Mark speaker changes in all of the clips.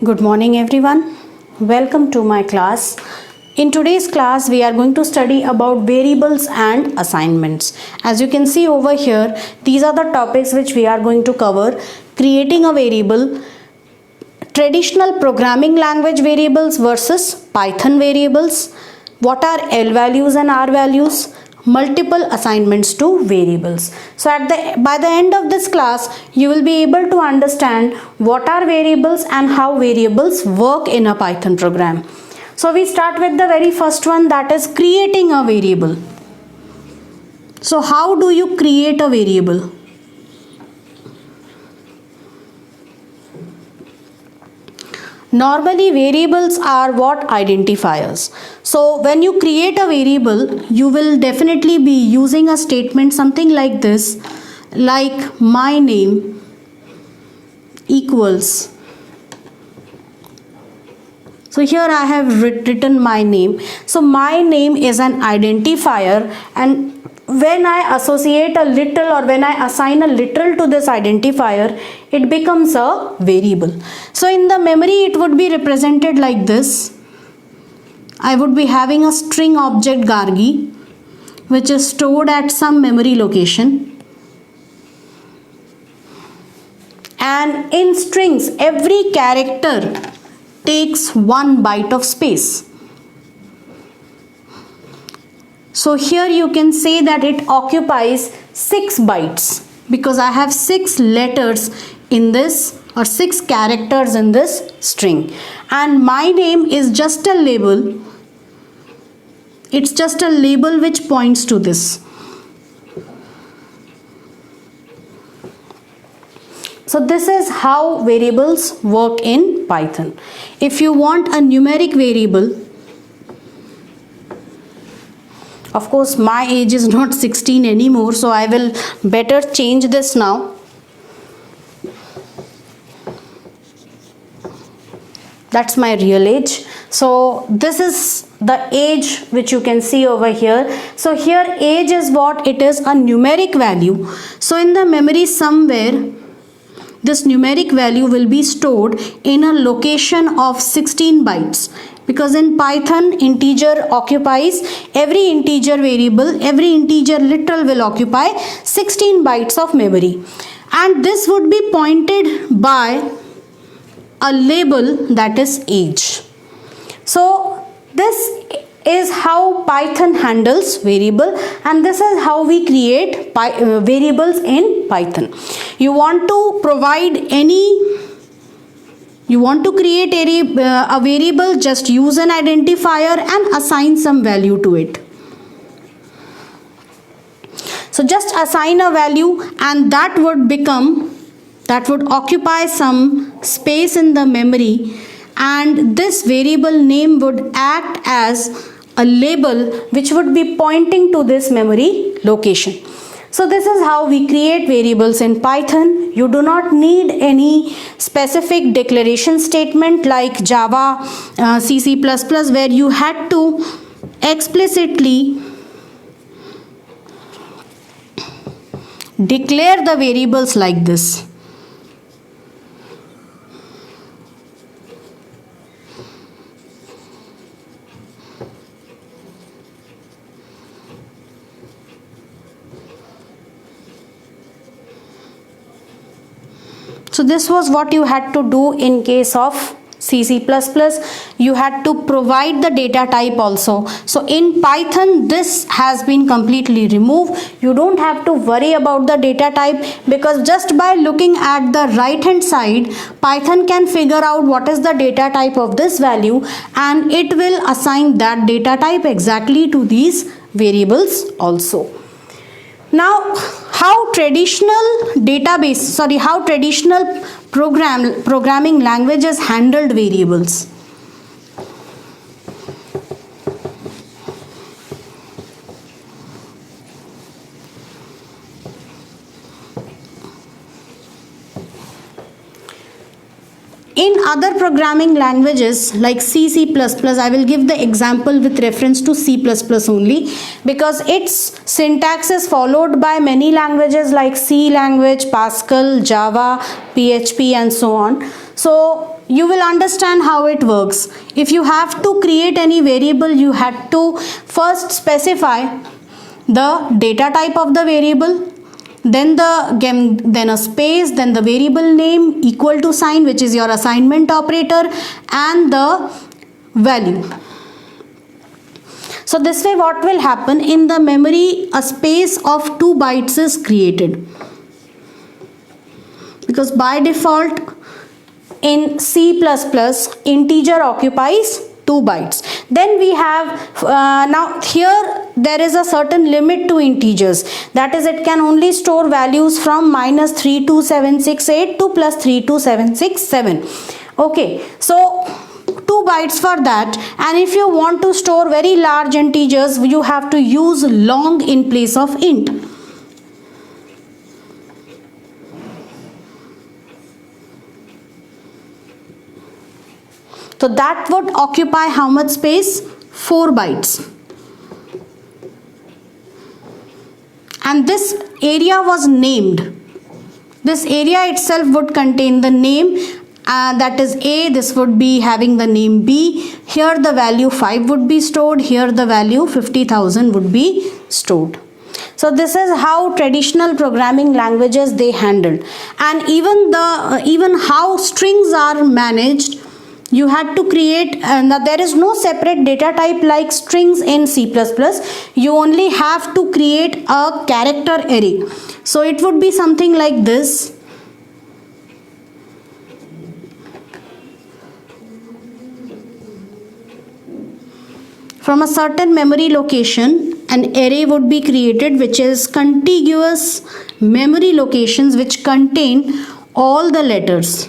Speaker 1: Good morning everyone. Welcome to my class. In today's class we are going to study about variables and assignments. As you can see over here, these are the topics which we are going to cover. Creating a variable, traditional programming language variables versus Python variables, what are L values and R values, multiple assignments to variables. So by the end of this class you will be able to understand what are variables and how variables work in a Python program. So we start with the very first one, that is creating a variable. So how do you create a variable? Normally variables are what? Identifiers. So when you create a variable, you will definitely be using a statement something like this, like my name equals. So here I have written my name. So my name is an identifier, and when I associate a literal or when I assign a literal to this identifier, it becomes a variable. So in the memory it would be represented like this. I would be having a string object Gargi, which is stored at some memory location. And in strings, every character takes 1 byte of space. So here you can say that it occupies 6 bytes because I have 6 letters in this or 6 characters in this string, and my name is just a label. It's just a label which points to this. So this is how variables work in Python. If you want a numeric variable, of course my age is not 16 anymore, so I will better change this now. That's my real age. So this is the age which you can see over here. So here age is what? It is a numeric value. So in the memory somewhere, this numeric value will be stored in a location of 16 bytes. Because in Python, integer occupies, every integer variable, every integer literal will occupy 16 bytes of memory. And this would be pointed by a label, that is age. So this is how Python handles variable, and this is how we create variables in Python. You want to create a variable, just use an identifier and assign some value to it. So just assign a value and that would occupy some space in the memory, and this variable name would act as a label which would be pointing to this memory location. So this is how we create variables in Python. You do not need any specific declaration statement like Java, C++, where you had to explicitly declare the variables like this. So this was what you had to do in case of C++. You had to provide the data type also. So in Python this has been completely removed. You don't have to worry about the data type, because just by looking at the right hand side, Python can figure out what is the data type of this value, and it will assign that data type exactly to these variables also. Now, how traditional programming languages handled variables. In other programming languages like C++, I will give the example with reference to C++ only, because its syntax is followed by many languages like C language, Pascal, Java, PHP and so on. So you will understand how it works. If you have to create any variable, you had to first specify the data type of the variable, then a space, then the variable name, equal to sign, which is your assignment operator, and the value. So this way what will happen, in the memory a space of 2 bytes is created, because by default in C++ integer occupies 2 bytes. Then we have now here there is a certain limit to integers, that is it can only store values from -32768 to +32767. okay, so 2 bytes for that, and if you want to store very large integers, you have to use long in place of int. So that would occupy how much space? 4 bytes. And this area was named. This area itself would contain the name, that is A, this would be having the name B. Here the value 5 would be stored, here the value 50,000 would be stored. So this is how traditional programming languages they handled. And even how strings are managed, you had to create, now there is no separate data type like strings in C++. You only have to create a character array. So it would be something like this. From a certain memory location, an array would be created, which is contiguous memory locations which contain all the letters.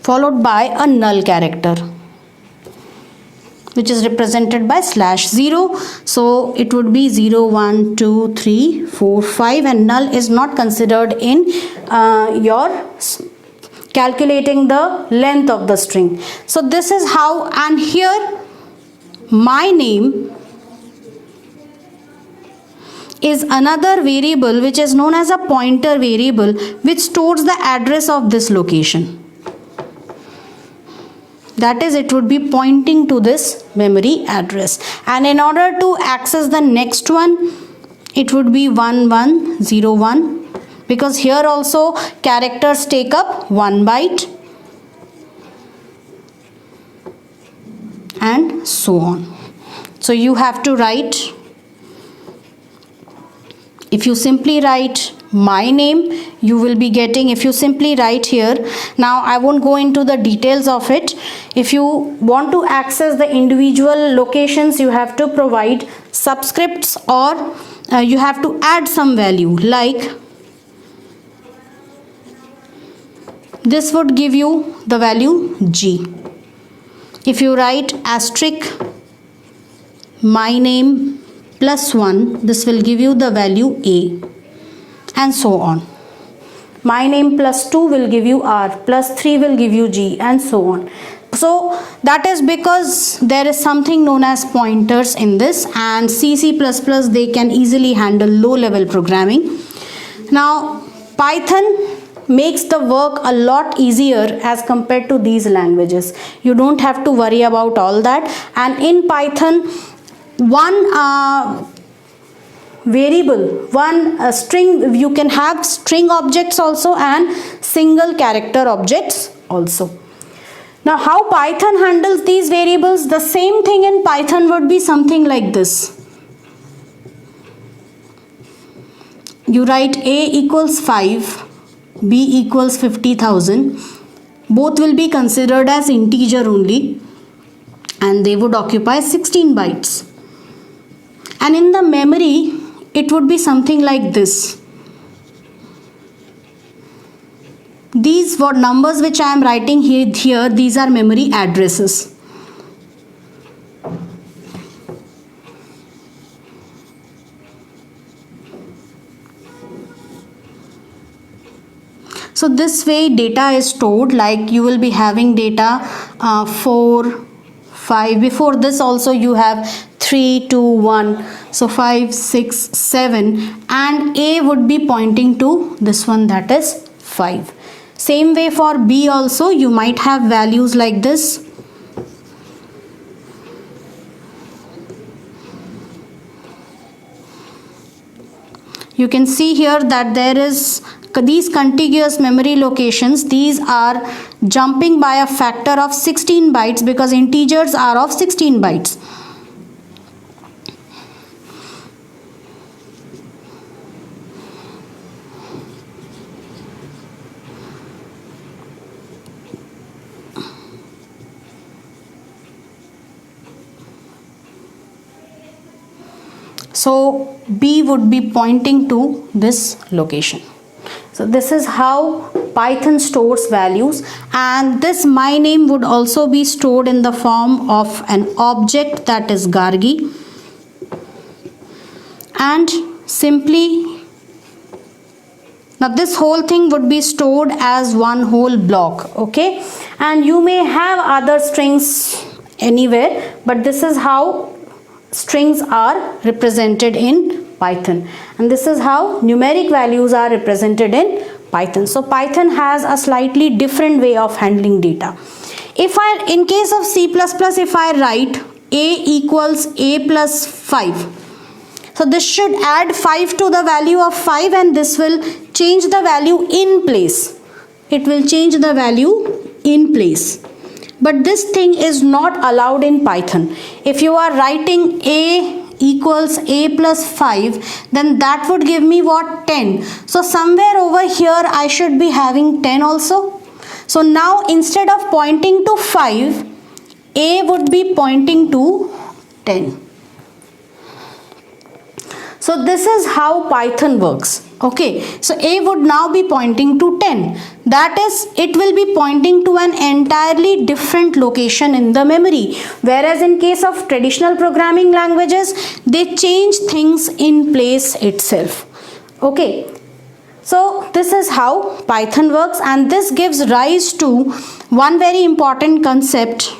Speaker 1: Followed by a null character, which is represented by /0. So it would be 0, 1, 2, 3, 4, 5, and null is not considered in your calculating the length of the string. So this is how, and here my name is another variable which is known as a pointer variable, which stores the address of this location. That is, it would be pointing to this memory address. And in order to access the next one, it would be 1101, because here also characters take up 1 byte, and so on. So you have to write, if you simply write my name, you will be getting, if you simply write here, now I won't go into the details of it. If you want to access the individual locations, you have to provide subscripts, or you have to add some value, like this would give you the value G. If you write asterisk my name +1, this will give you the value A, and so on. My name +2 will give you R, +3 will give you G, and so on. So that is because there is something known as pointers in this, and C++ they can easily handle low level programming. Now Python makes the work a lot easier as compared to these languages. You don't have to worry about all that, and in Python one string, you can have string objects also and single character objects also. Now how Python handles these variables, the same thing in Python would be something like this. You write A equals 5, B equals 50,000. Both will be considered as integer only, and they would occupy 16 bytes. And in the memory, it would be something like this. These numbers which I am writing here, these are memory addresses. So this way data is stored, like you will be having data 4, 5. Before this also you have 3, 2, 1. So 5, 6, 7, and A would be pointing to this one, that is 5. Same way for B also, you might have values like this. You can see here that there is these contiguous memory locations. These are jumping by a factor of 16 bytes because integers are of 16 bytes. So B would be pointing to this location. So this is how Python stores values, and this my name would also be stored in the form of an object, that is Gargi, and simply now this whole thing would be stored as one whole block. Okay, and you may have other strings anywhere, but this is how strings are represented in Python, and this is how numeric values are represented in Python. So Python has a slightly different way of handling data. If I, in case of C++, if I write A equals A plus 5, so this should add 5 to the value of 5, and this will change the value in place. It will change the value in place. But this thing is not allowed in Python. If you are writing A equals A plus 5, then that would give me what? 10. So somewhere over here I should be having 10 also. So now instead of pointing to 5, A would be pointing to 10. So this is how Python works. Okay, so A would now be pointing to 10. That is, it will be pointing to an entirely different location in the memory. Whereas in case of traditional programming languages, they change things in place itself. Okay, so this is how Python works, and this gives rise to one very important concept: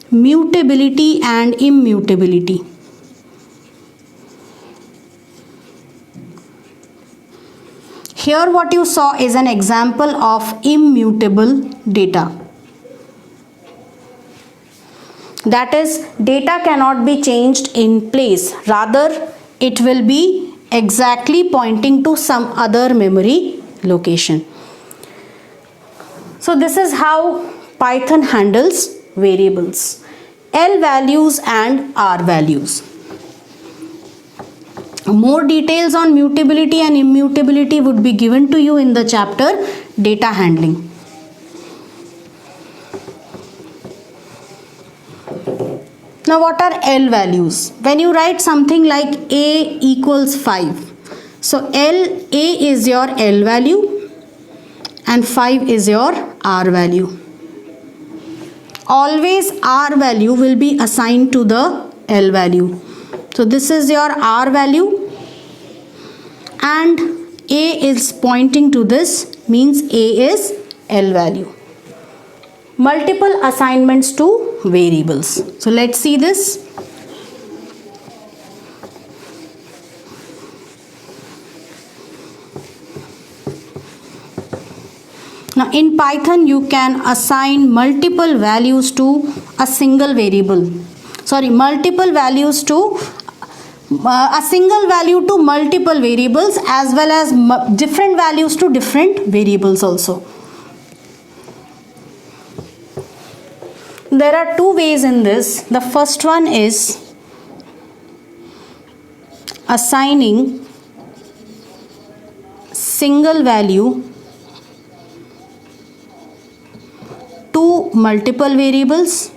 Speaker 1: mutability and immutability. Here what you saw is an example of immutable data. That is, data cannot be changed in place. Rather, it will be exactly pointing to some other memory location. So this is how Python handles variables, L values and R values. More details on mutability and immutability would be given to you in the chapter data handling. Now what are L values? When you write something like A equals 5, so A is your L value and 5 is your R value. Always R value will be assigned to the L value. So this is your R value and A is pointing to this, means A is L value. Multiple assignments to variables. So let's see this. Now in Python you can assign multiple values to a single variable. Multiple values to a single value to multiple variables, as well as different values to different variables also. There are two ways in this. The first one is assigning single value to multiple variables.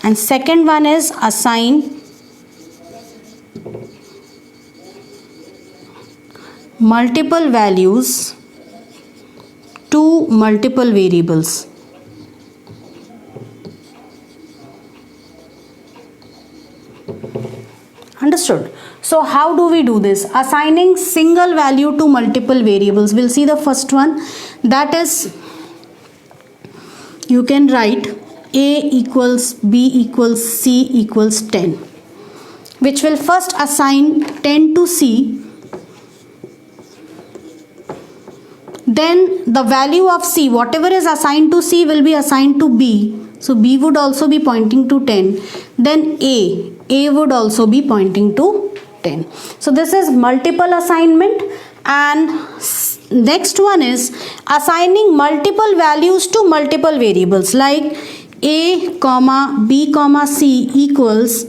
Speaker 1: And second one is assign multiple values to multiple variables. understood. So how do we do this? Assigning single value to multiple variables. We'll see the first one, that is, you can write A equals B equals C equals 10, which will first assign 10 to C. Then the value of C, whatever is assigned to C will be assigned to B. So B would also be pointing to 10. Then A would also be pointing to 10. So this is multiple assignment. And next one is assigning multiple values to multiple variables, like A comma B comma C equals.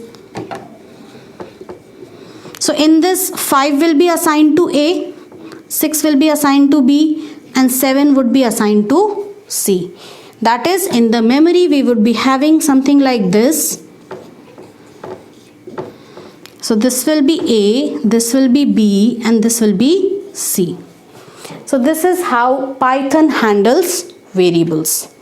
Speaker 1: So in this 5 will be assigned to A, 6 will be assigned to B, and 7 would be assigned to C. That is, in the memory we would be having something like this. So this will be A, this will be B, and this will be C. So this is how Python handles variables.